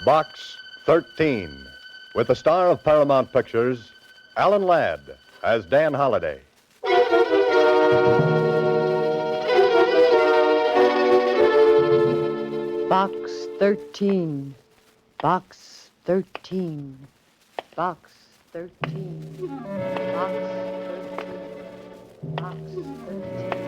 Box 13, with the star of Paramount Pictures, Alan Ladd, as Dan Holliday. Box 13. Box 13. Box 13. Box 13. Box 13.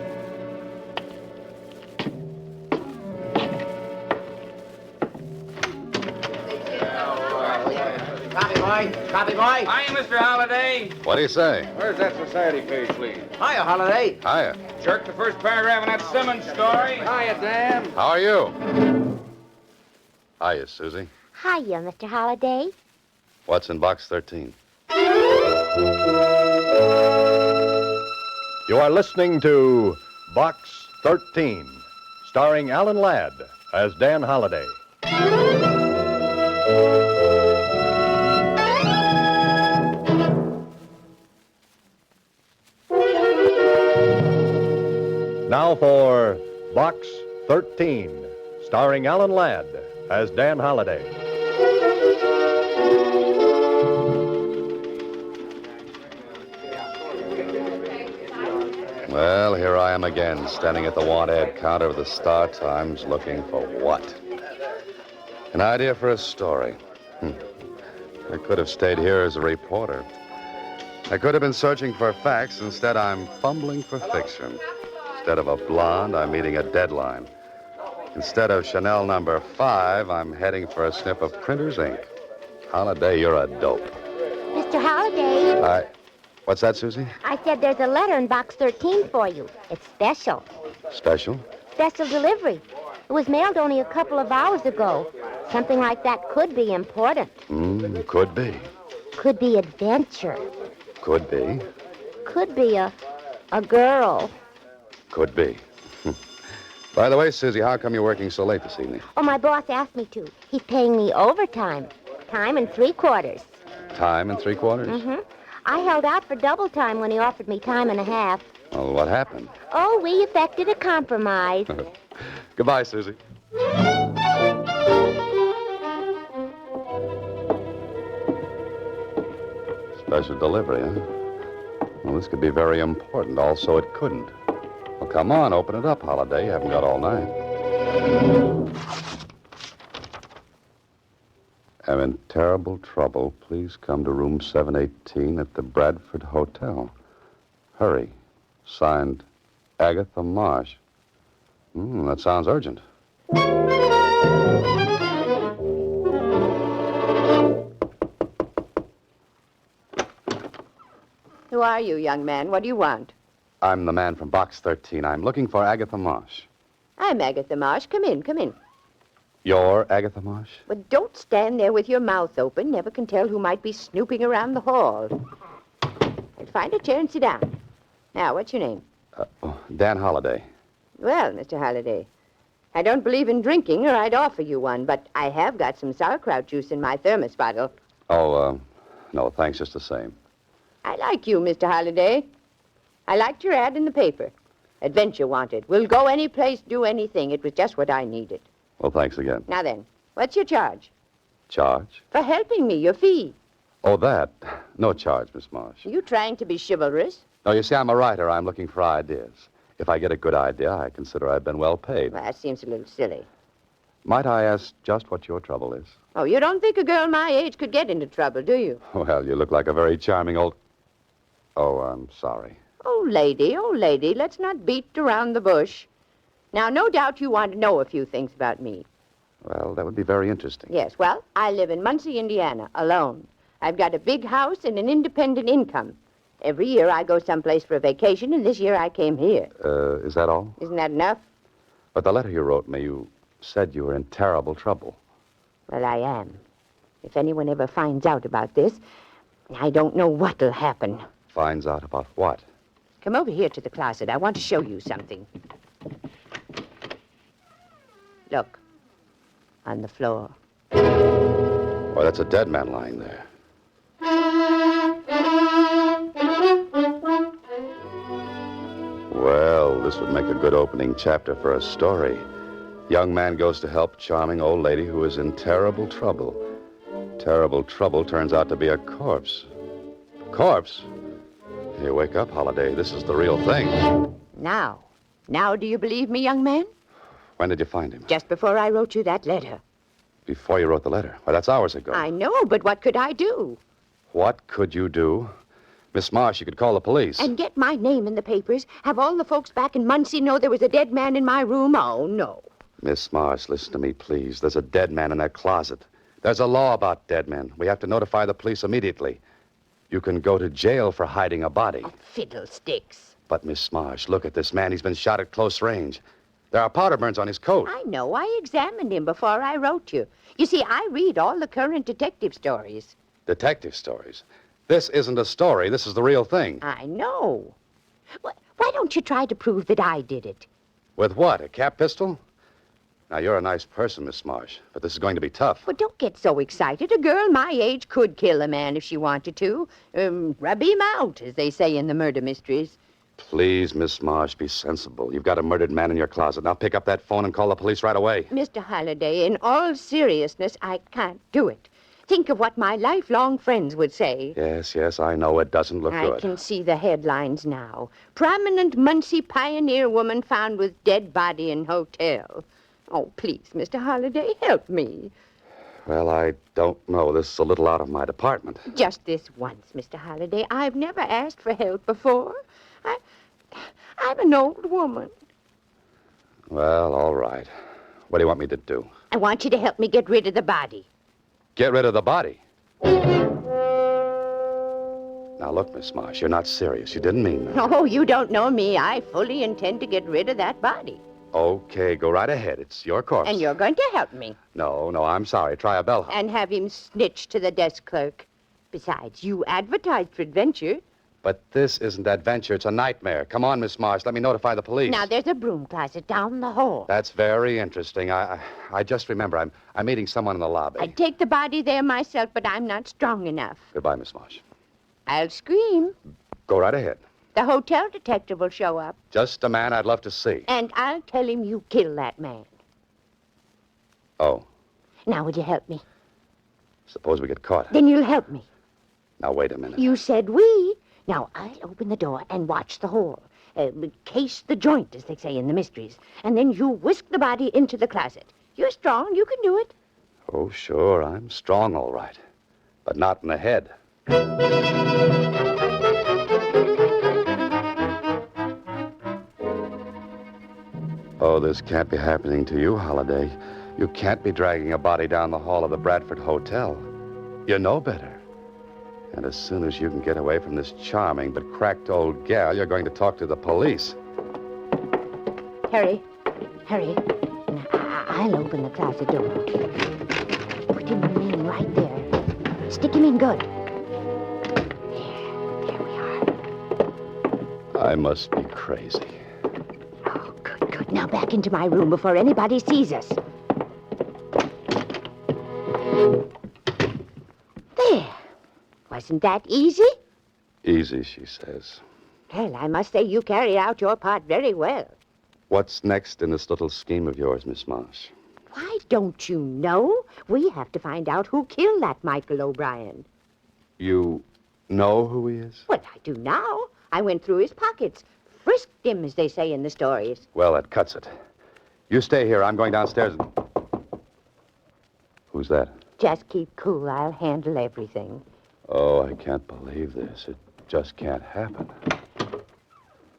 Copy, boy. Hiya, Mr. Holliday. What do you say? Where's that society page, please? Hiya, Holiday. Hiya. Jerk the first paragraph in that Simmons story. Hiya, Dan. How are you? Hiya, Susie. Hiya, Mr. Holliday. What's in Box 13? You are listening to Box 13, starring Alan Ladd as Dan Holliday. Now for Box 13, starring Alan Ladd as Dan Holliday. Well, here I am again, standing at the want-ad counter of the Star Times, looking for what? An idea for a story. I could have stayed here as a reporter. I could have been searching for facts. Instead, I'm fumbling for fiction. Instead of a blonde, I'm meeting a deadline. Instead of Chanel number 5, I'm heading for a snip of printer's ink. Holliday, you're a dope. Mr. Holliday. What's that, Susie? I said there's a letter in Box 13 for you. It's special. Special? Special delivery. It was mailed only a couple of hours ago. Something like that could be important. Could be. Could be adventure. Could be. Could be a girl. Could be. By the way, Susie, how come you're working so late this evening? Oh, my boss asked me to. He's paying me overtime. Time and 3/4. Time and 3/4? Mm-hmm. I held out for double time when he offered me time and a half. Well, what happened? Oh, we effected a compromise. Goodbye, Susie. Special delivery, huh? Well, this could be very important. Also, it couldn't. Well, come on, open it up, Holliday. You haven't got all night. I'm in terrible trouble. Please come to room 718 at the Bradford Hotel. Hurry. Signed, Agatha Marsh. That sounds urgent. Who are you, young man? What do you want? I'm the man from Box 13. I'm looking for Agatha Marsh. I'm Agatha Marsh. Come in, come in. You're Agatha Marsh? But don't stand there with your mouth open. Never can tell who might be snooping around the hall. Find a chair and sit down. Now, what's your name? Dan Holliday. Well, Mr. Holliday, I don't believe in drinking, or I'd offer you one, but I have got some sauerkraut juice in my thermos bottle. Oh, no, thanks just the same. I like you, Mr. Holliday. I liked your ad in the paper. Adventure wanted. We'll go any place, do anything. It was just what I needed. Well, thanks again. Now then, what's your charge? Charge? For helping me, your fee. Oh, that. No charge, Miss Marsh. Are you trying to be chivalrous? No, you see, I'm a writer. I'm looking for ideas. If I get a good idea, I consider I've been well paid. Well, that seems a little silly. Might I ask just what your trouble is? Oh, you don't think a girl my age could get into trouble, do you? Well, you look like a very charming old... Oh, I'm sorry. Oh, lady, let's not beat around the bush. Now, no doubt you want to know a few things about me. Well, that would be very interesting. Yes, well, I live in Muncie, Indiana, alone. I've got a big house and an independent income. Every year I go someplace for a vacation, and this year I came here. Is that all? Isn't that enough? But the letter you wrote me, you said you were in terrible trouble. Well, I am. If anyone ever finds out about this, I don't know what'll happen. Finds out about what? Come over here to the closet. I want to show you something. Look. On the floor. Why, that's a dead man lying there. Well, this would make a good opening chapter for a story. Young man goes to help charming old lady who is in terrible trouble. Terrible trouble turns out to be a corpse. Corpse? Hey, wake up, Holiday. This is the real thing. Now do you believe me, young man? When did you find him? Just before I wrote you that letter. Before you wrote the letter. Why, that's hours ago. I know, but what could I do? What could you do? Miss Marsh, you could call the police. And get my name in the papers? Have all the folks back in Muncie know there was a dead man in my room? Oh, no. Miss Marsh, listen to me, please. There's a dead man in that closet. There's a law about dead men. We have to notify the police immediately. You can go to jail for hiding a body. Oh, fiddlesticks. But, Miss Marsh, look at this man. He's been shot at close range. There are powder burns on his coat. I know. I examined him before I wrote you. You see, I read all the current detective stories. Detective stories? This isn't a story. This is the real thing. I know. Why don't you try to prove that I did it? With what, a cap pistol? Now, you're a nice person, Miss Marsh, but this is going to be tough. Well, don't get so excited. A girl my age could kill a man if she wanted to. Rub him out, as they say in the murder mysteries. Please, Miss Marsh, be sensible. You've got a murdered man in your closet. Now pick up that phone and call the police right away. Mr. Holliday, in all seriousness, I can't do it. Think of what my lifelong friends would say. Yes, I know it doesn't look good. I can see the headlines now. Prominent Muncie pioneer woman found with dead body in hotel. Oh, please, Mr. Holliday, help me. Well, I don't know. This is a little out of my department. Just this once, Mr. Holliday. I've never asked for help before. I'm an old woman. Well, all right. What do you want me to do? I want you to help me get rid of the body. Get rid of the body? Now, look, Miss Marsh, you're not serious. You didn't mean that. Oh, you don't know me. I fully intend to get rid of that body. Okay, go right ahead. It's your corpse. And you're going to help me. No, I'm sorry. Try a bellhop. And have him snitch to the desk clerk. Besides, you advertised for adventure. But this isn't adventure. It's a nightmare. Come on, Miss Marsh. Let me notify the police. Now, there's a broom closet down the hall. That's very interesting. I just remember I'm meeting someone in the lobby. I'd take the body there myself, but I'm not strong enough. Goodbye, Miss Marsh. I'll scream. Go right ahead. The hotel detective will show up. Just a man I'd love to see. And I'll tell him you killed that man. Oh. Now, will you help me? Suppose we get caught. Then you'll help me. Now, wait a minute. You said we. Now, I'll open the door and watch the hole. Case the joint, as they say in the mysteries. And then you whisk the body into the closet. You're strong. You can do it. Oh, sure. I'm strong, all right. But not in the head. Oh, this can't be happening to you, Holiday. You can't be dragging a body down the hall of the Bradford Hotel. You know better. And as soon as you can get away from this charming but cracked old gal, you're going to talk to the police. Hurry. Now, I'll open the closet door. Put him in right there. Stick him in good. There we are. I must be crazy. Oh, good. Now back into my room before anybody sees us. There. Wasn't that easy? Easy, she says. Well, I must say you carried out your part very well. What's next in this little scheme of yours, Miss Marsh? Why, don't you know? We have to find out who killed that Michael O'Brien. You know who he is? Well, I do now. I went through his pockets. Frisked him, as they say in the stories. Well, that cuts it. You stay here. I'm going downstairs and... Who's that? Just keep cool. I'll handle everything. Oh, I can't believe this. It just can't happen.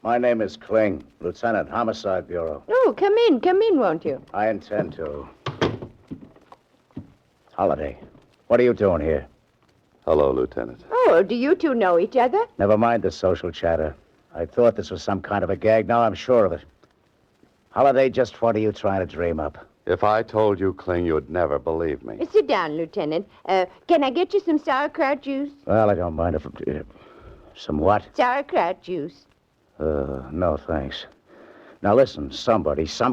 My name is Kling, Lieutenant, Homicide Bureau. Oh, come in, won't you? I intend to. Holiday, what are you doing here? Hello, Lieutenant. Oh, do you two know each other? Never mind the social chatter. I thought this was some kind of a gag. Now I'm sure of it. Holiday, just what are you trying to dream up? If I told you, Kling, you'd never believe me. Sit down, Lieutenant. Can I get you some sauerkraut juice? Well, I don't mind if... some what? Sauerkraut juice. No, thanks. Now listen, some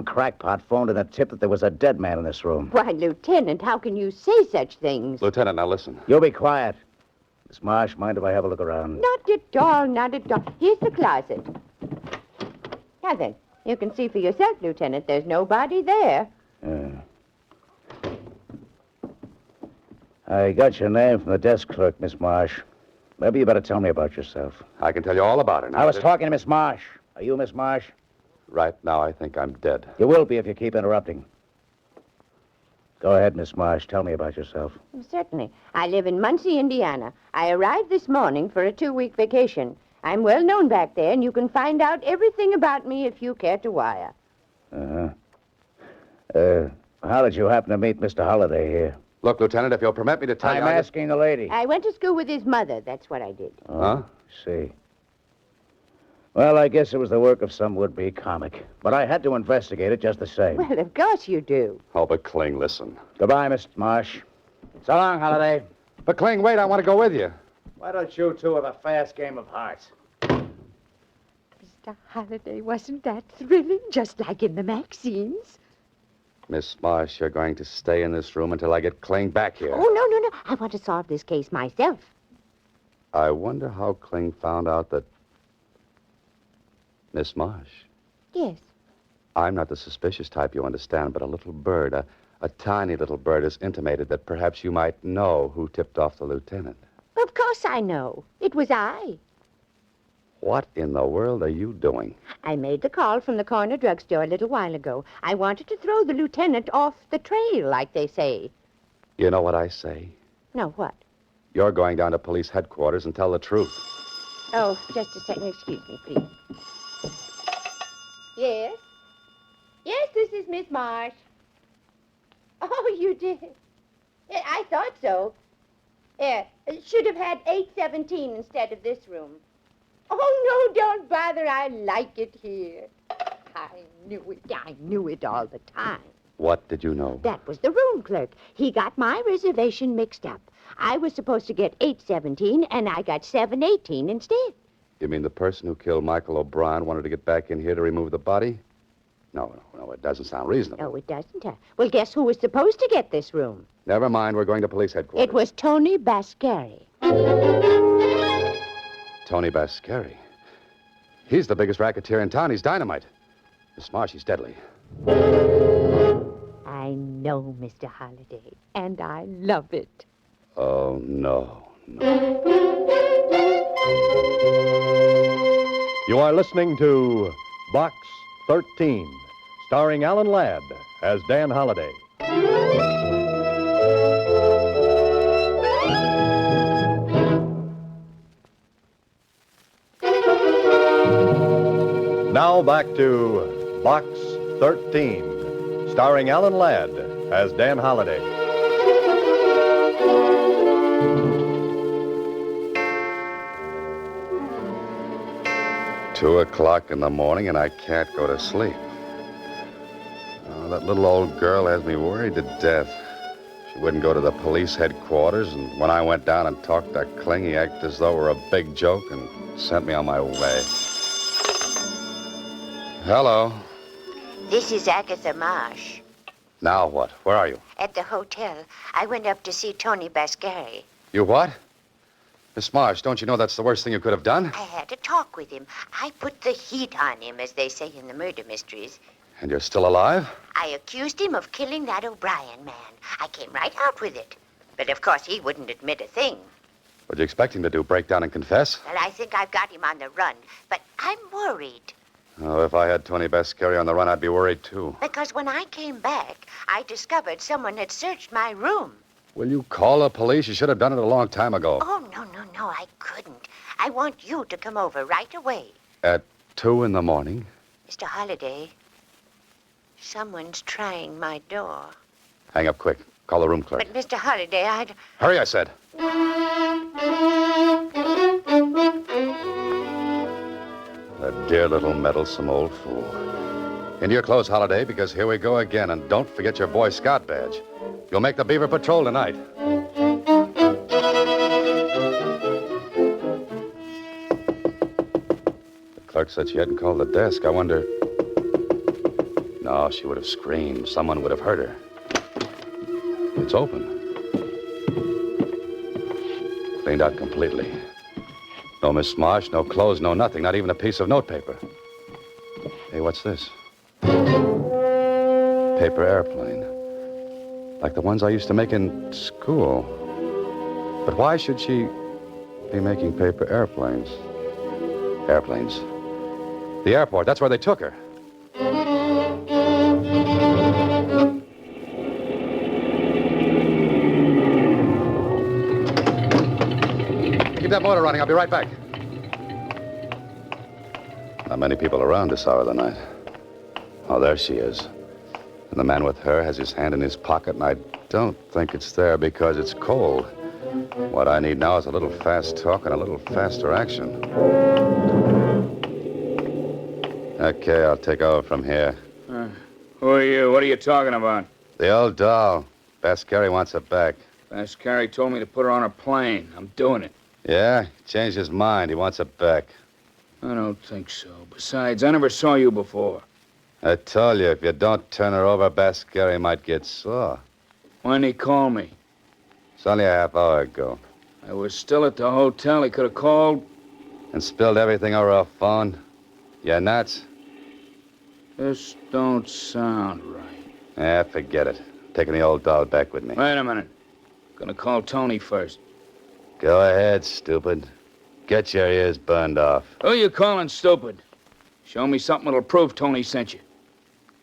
crackpot phoned in a tip that there was a dead man in this room. Why, Lieutenant, how can you say such things? Lieutenant, now listen. You be quiet. Miss Marsh, mind if I have a look around? Not at all. Here's the closet. Now then, you can see for yourself, Lieutenant. There's nobody there. I got your name from the desk clerk, Miss Marsh. Maybe you better tell me about yourself. I can tell you all about it now. I was talking to Miss Marsh. Are you Miss Marsh? Right now, I think I'm dead. You will be if you keep interrupting. Go ahead, Miss Marsh. Tell me about yourself. Certainly. I live in Muncie, Indiana. I arrived this morning for a 2-week vacation. I'm well known back there, and you can find out everything about me if you care to wire. How did you happen to meet Mr. Holliday here? Look, Lieutenant, if you'll permit me to tell you... I'm asking the lady. I went to school with his mother. That's what I did. Huh? See. Well, I guess it was the work of some would-be comic. But I had to investigate it just the same. Well, of course you do. Oh, but Kling, listen. Goodbye, Miss Marsh. So long, Holliday. But Kling, wait, I want to go with you. Why don't you two have a fast game of hearts? Mr. Holliday, wasn't that thrilling? Just like in the magazines. Miss Marsh, you're going to stay in this room until I get Kling back here. Oh, no. I want to solve this case myself. I wonder how Kling found out that... Miss Marsh, Yes. I'm not the suspicious type, you understand, but a little bird, a tiny little bird, has intimated that perhaps you might know who tipped off the lieutenant. Of course I know. It was I. What in the world are you doing? I made the call from the corner drugstore a little while ago. I wanted to throw the lieutenant off the trail, like they say. You know what I say? No, what? You're going down to police headquarters and tell the truth. Oh, just a second. Excuse me, please. Yes? Yes, this is Miss Marsh. Oh, you did? Yeah, I thought so. Yeah, should have had 817 instead of this room. Oh, no, don't bother. I like it here. I knew it all the time. What did you know? That was the room clerk. He got my reservation mixed up. I was supposed to get 817, and I got 718 instead. You mean the person who killed Michael O'Brien wanted to get back in here to remove the body? No, it doesn't sound reasonable. No, it doesn't. Well, guess who was supposed to get this room? Never mind, we're going to police headquarters. It was Tony Bascari. Tony Bascari. He's the biggest racketeer in town. He's dynamite. Miss Marsh, he's deadly. I know, Mr. Holliday, and I love it. Oh, no. You are listening to Box 13, starring Alan Ladd as Dan Holliday. Now back to Box 13, starring Alan Ladd as Dan Holliday. Two o'clock in the morning, and I can't go to sleep. Oh, that little old girl has me worried to death. She wouldn't go to the police headquarters, and when I went down and talked to Kling, he acted as though it were a big joke and sent me on my way. Hello. This is Agatha Marsh. Now what? Where are you? At the hotel. I went up to see Tony Bascari. You what? Miss Marsh, don't you know that's the worst thing you could have done? I had to talk with him. I put the heat on him, as they say in the murder mysteries. And you're still alive? I accused him of killing that O'Brien man. I came right out with it. But of course, he wouldn't admit a thing. What'd you expect him to do, break down and confess? Well, I think I've got him on the run. But I'm worried. Oh, if I had Tony Bascari on the run, I'd be worried, too. Because when I came back, I discovered someone had searched my room. Will you call the police? You should have done it a long time ago. Oh, no, I couldn't. I want you to come over right away. At 2 in the morning? Mr. Holliday, someone's trying my door. Hang up quick. Call the room clerk. But, Mr. Holliday, Hurry, I said. That dear little meddlesome old fool. Into your clothes, Holliday, because here we go again. And don't forget your Boy Scout badge. You'll make the Beaver Patrol tonight. The clerk said she hadn't called the desk. I wonder... No, she would have screamed. Someone would have heard her. It's open. Cleaned out completely. No Miss Marsh, no clothes, no nothing. Not even a piece of notepaper. Hey, what's this? Paper airplane. Like the ones I used to make in school. But why should she be making paper airplanes? Airplanes. The airport, that's where they took her. Keep that motor running. I'll be right back. Not many people around this hour of the night. Oh, there she is. And the man with her has his hand in his pocket, and I don't think it's there because it's cold. What I need now is a little fast talk and a little faster action. Okay, I'll take over from here. Who are you? What are you talking about? The old doll. Bascari wants her back. Bascari told me to put her on a plane. I'm doing it. Yeah? Changed his mind. He wants her back. I don't think so. Besides, I never saw you before. I told you, if you don't turn her over, Bascari might get sore. Why'd he call me? It's only a half hour ago. I was still at the hotel. He could have called. And spilled everything over her phone. You nuts? This don't sound right. Yeah, forget it. Taking the old doll back with me. Wait a minute. Gonna call Tony first. Go ahead, stupid. Get your ears burned off. Who you calling stupid? Show me something that'll prove Tony sent you.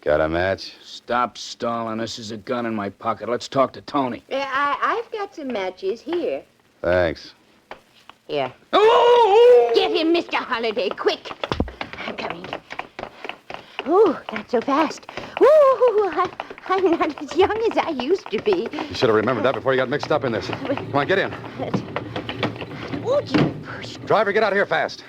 Got a match? Stop stalling. This is a gun in my pocket. Let's talk to Tony. I've got some matches here. Thanks. Here. Oh! Get him, Mr. Holliday, quick. I'm coming. Ooh, not so fast. Ooh, I'm not as young as I used to be. You should have remembered that before you got mixed up in this. Come on, get in. Would you push? Driver, get out of here fast.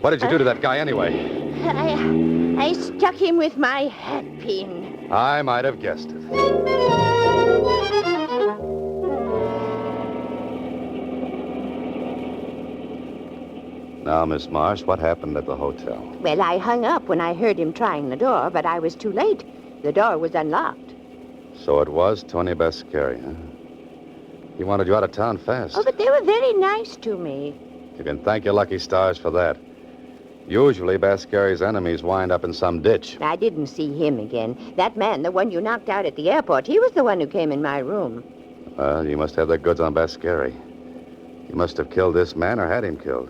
What did you do to that guy anyway? I stuck him with my hat pin. I might have guessed it. Now, Miss Marsh, what happened at the hotel? Well, I hung up when I heard him trying the door, but I was too late. The door was unlocked. So it was Tony Bascari, huh? He wanted you out of town fast. Oh, but they were very nice to me. You can thank your lucky stars for that. Usually, Bascari's enemies wind up in some ditch. I didn't see him again. That man, the one you knocked out at the airport, he was the one who came in my room. Well, you must have the goods on Bascari. You must have killed this man or had him killed.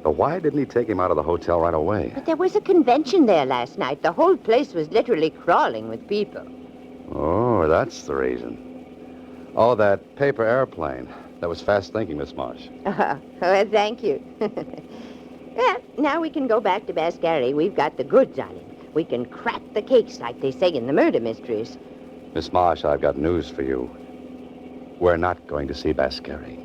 But why didn't he take him out of the hotel right away? But there was a convention there last night. The whole place was literally crawling with people. Oh, that's the reason. Oh, that paper airplane. That was fast thinking, Miss Marsh. Well, thank you. Well, now we can go back to Bascari. We've got the goods on him. We can crack the case, like they say in the murder mysteries. Miss Marsh, I've got news for you. We're not going to see Bascari.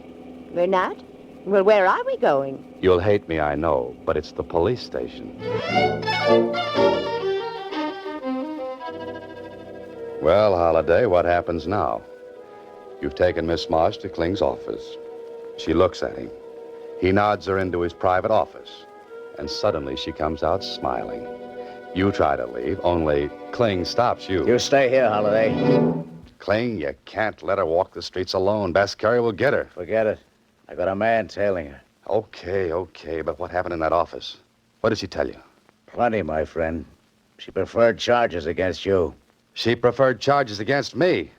We're not? Well, where are we going? You'll hate me, I know, but it's the police station. Well, Holliday, what happens now? You've taken Miss Marsh to Kling's office. She looks at him. He nods her into his private office. And suddenly she comes out smiling. You try to leave, only Kling stops you. You stay here, Holliday. Kling, you can't let her walk the streets alone. Bascari will get her. Forget it. I got a man tailing her. Okay, but what happened in that office? What did she tell you? Plenty, my friend. She preferred charges against you. She preferred charges against me.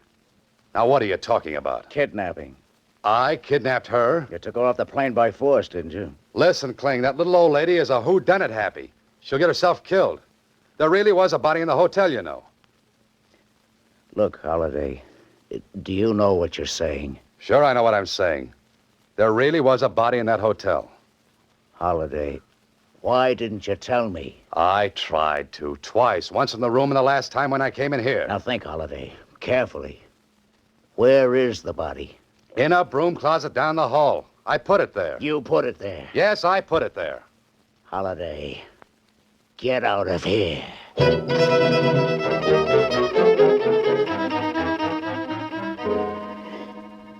Now, what are you talking about? Kidnapping. I kidnapped her? You took her off the plane by force, didn't you? Listen, Kling, that little old lady is a whodunit happy. She'll get herself killed. There really was a body in the hotel, you know. Look, Holliday, do you know what you're saying? Sure, I know what I'm saying. There really was a body in that hotel. Holliday, why didn't you tell me? I tried to, twice. Once in the room and the last time when I came in here. Now think, Holliday, carefully. Where is the body? In a broom closet down the hall. I put it there. You put it there. Yes, I put it there. Holliday, get out of here.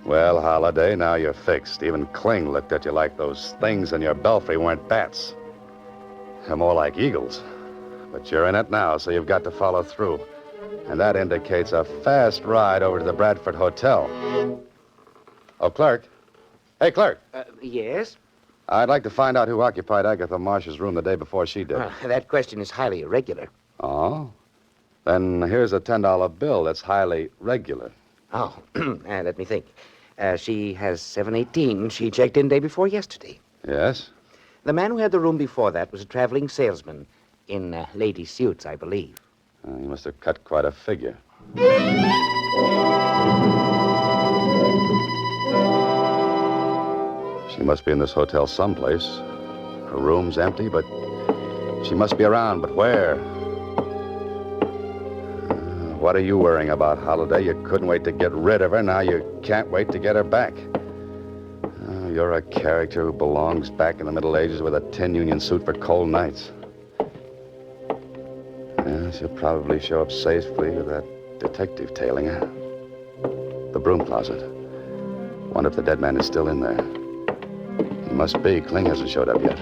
Well, Holliday, now you're fixed. Even Kling looked at you like those things in your belfry weren't bats. They're more like eagles. But you're in it now, so you've got to follow through. And that indicates a fast ride over to the Bradford Hotel. Oh, clerk. Hey, clerk. Yes? I'd like to find out who occupied Agatha Marsh's room the day before she did. That question is highly irregular. Oh? Then here's a $10 bill that's highly regular. Oh, let me think. She has 718. She checked in day before yesterday. Yes? The man who had the room before that was a traveling salesman in lady suits, I believe. He must have cut quite a figure. She must be in this hotel someplace. Her room's empty, but she must be around. But where? What are you worrying about, Holiday? You couldn't wait to get rid of her. Now you can't wait to get her back. Oh, you're a character who belongs back in the Middle Ages with a tin union suit for cold nights. Yeah, she'll probably show up safely with that detective tailing her. The broom closet. Wonder if the dead man is still in there. He must be. Kling hasn't showed up yet.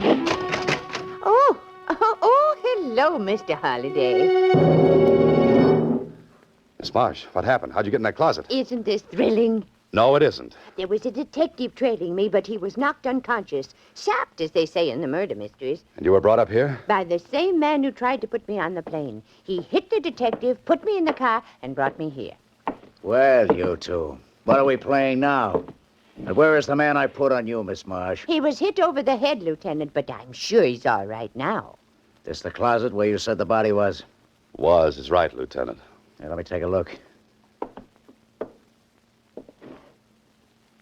Oh, hello, Mr. Holliday. Miss Marsh, what happened? How'd you get in that closet? Isn't this thrilling? No, it isn't. There was a detective trailing me, but he was knocked unconscious. Sapped, as they say in the murder mysteries. And you were brought up here? By the same man who tried to put me on the plane. He hit the detective, put me in the car, and brought me here. Well, you two, what are we playing now? And where is the man I put on you, Miss Marsh? He was hit over the head, Lieutenant, but I'm sure he's all right now. This the closet where you said the body was? Was is right, Lieutenant. Here, let me take a look.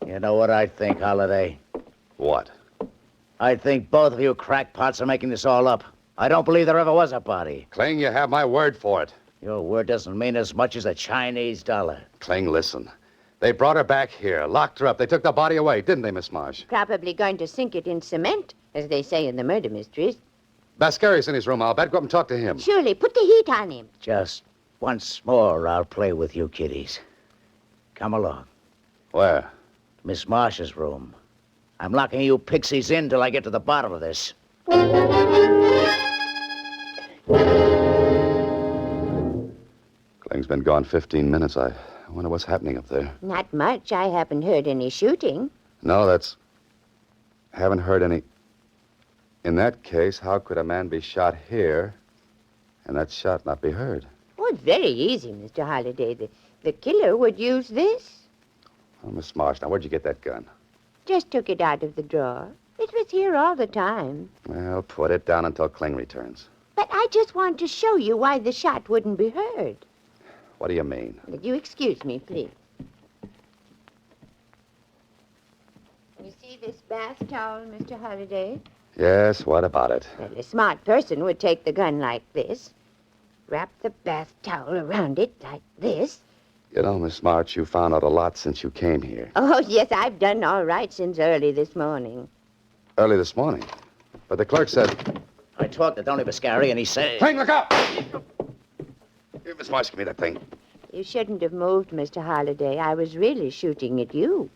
You know what I think, Holiday? What? I think both of you crackpots are making this all up. I don't believe there ever was a body. Kling, you have my word for it. Your word doesn't mean as much as a Chinese dollar. Kling, listen. They brought her back here, locked her up. They took the body away, didn't they, Miss Marsh? Probably going to sink it in cement, as they say in the murder mysteries. Bascari's in his room, I'll bet. Go up and talk to him. Surely, put the heat on him. Just once more, I'll play with you kiddies. Come along. Where? Miss Marsh's room. I'm locking you pixies in till I get to the bottom of this. Kling's been gone 15 minutes. I wonder what's happening up there. Not much. I haven't heard any shooting. No, haven't heard any. In that case, how could a man be shot here and that shot not be heard? Oh, it's very easy, Mr. Holliday. The killer would use this. Oh, Miss Marsh, now where'd you get that gun? Just took it out of the drawer. It was here all the time. Well, put it down until Kling returns. But I just want to show you why the shot wouldn't be heard. What do you mean? Would you excuse me, please? You see this bath towel, Mr. Holliday? Yes, what about it? Well, a smart person would take the gun like this, wrap the bath towel around it like this. You know, Miss March, you found out a lot since you came here. Oh, yes, I've done all right since early this morning. Early this morning. But the clerk said... I talked to Tony Bascari, and he said... Kling, look out! Here, Miss March, give me that thing. You shouldn't have moved, Mr. Holliday. I was really shooting at you.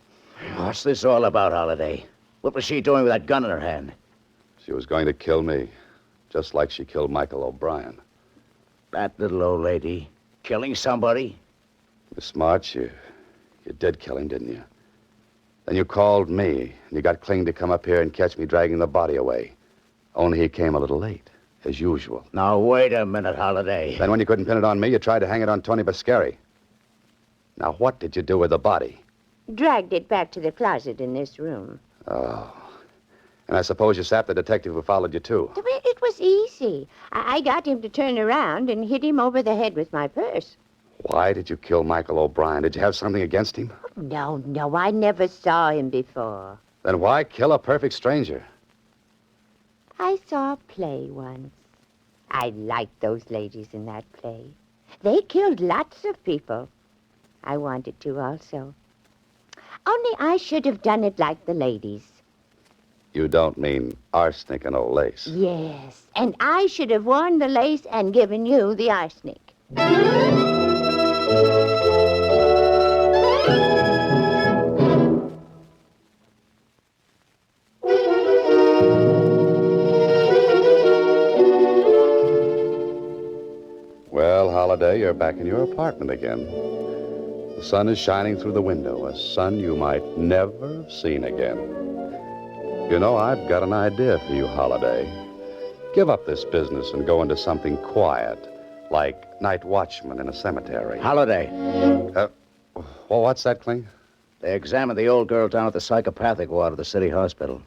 What's this all about, Holiday? What was she doing with that gun in her hand? She was going to kill me, just like she killed Michael O'Brien. That little old lady killing somebody? Miss March, you did kill him, didn't you? Then you called me, and you got Kling to come up here and catch me dragging the body away. Only he came a little late, as usual. Now, wait a minute, Holiday. Then when you couldn't pin it on me, you tried to hang it on Tony Bascari. Now, what did you do with the body? Dragged it back to the closet in this room. Oh. And I suppose you sapped the detective who followed you, too. It was easy. I got him to turn around and hit him over the head with my purse. Why did you kill Michael O'Brien? Did you have something against him? No, I never saw him before. Then why kill a perfect stranger? I saw a play once. I liked those ladies in that play. They killed lots of people. I wanted to also. Only I should have done it like the ladies. You don't mean arsenic and old lace. Yes, and I should have worn the lace and given you the arsenic. Well, Holiday, you're back in your apartment again. The sun is shining through the window, a sun you might never have seen again. You know, I've got an idea for you, Holiday. Give up this business and go into something quiet, like night watchman in a cemetery. Holiday. Well, what's that, Kling? They examined the old girl down at the psychopathic ward of the city hospital.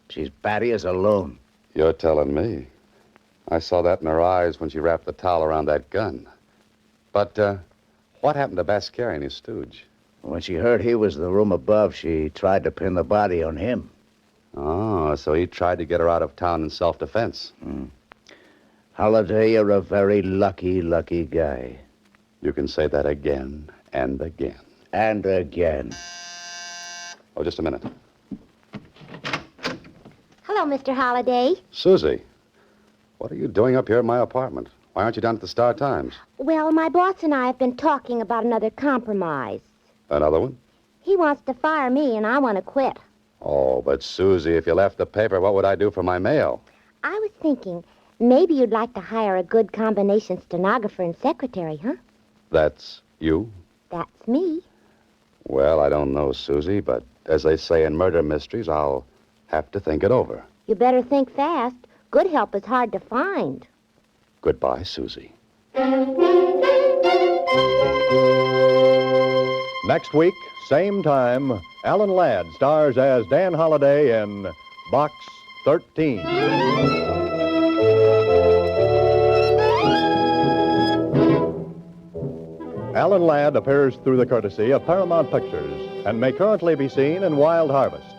She's batty as a loon. You're telling me. I saw that in her eyes when she wrapped the towel around that gun. But, what happened to Bascari and his stooge? When she heard he was in the room above, she tried to pin the body on him. Oh, so he tried to get her out of town in self-defense. Holliday, you're a very lucky, lucky guy. You can say that again and again. And again. Oh, just a minute. Hello, Mr. Holliday. Susie, what are you doing up here in my apartment? Why aren't you down at the Star Times? Well, my boss and I have been talking about another compromise. Another one? He wants to fire me, and I want to quit. Oh, but Susie, if you left the paper, what would I do for my mail? I was thinking maybe you'd like to hire a good combination stenographer and secretary, huh? That's you? That's me. Well, I don't know, Susie, but as they say in murder mysteries, I'll have to think it over. You better think fast. Good help is hard to find. Goodbye, Susie. Next week, same time, Alan Ladd stars as Dan Holliday in Box 13. Alan Ladd appears through the courtesy of Paramount Pictures and may currently be seen in Wild Harvest.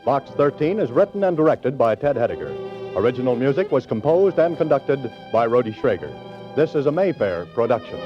Box 13 is written and directed by Ted Hediger. Original music was composed and conducted by Rhodey Schrager. This is a Mayfair production.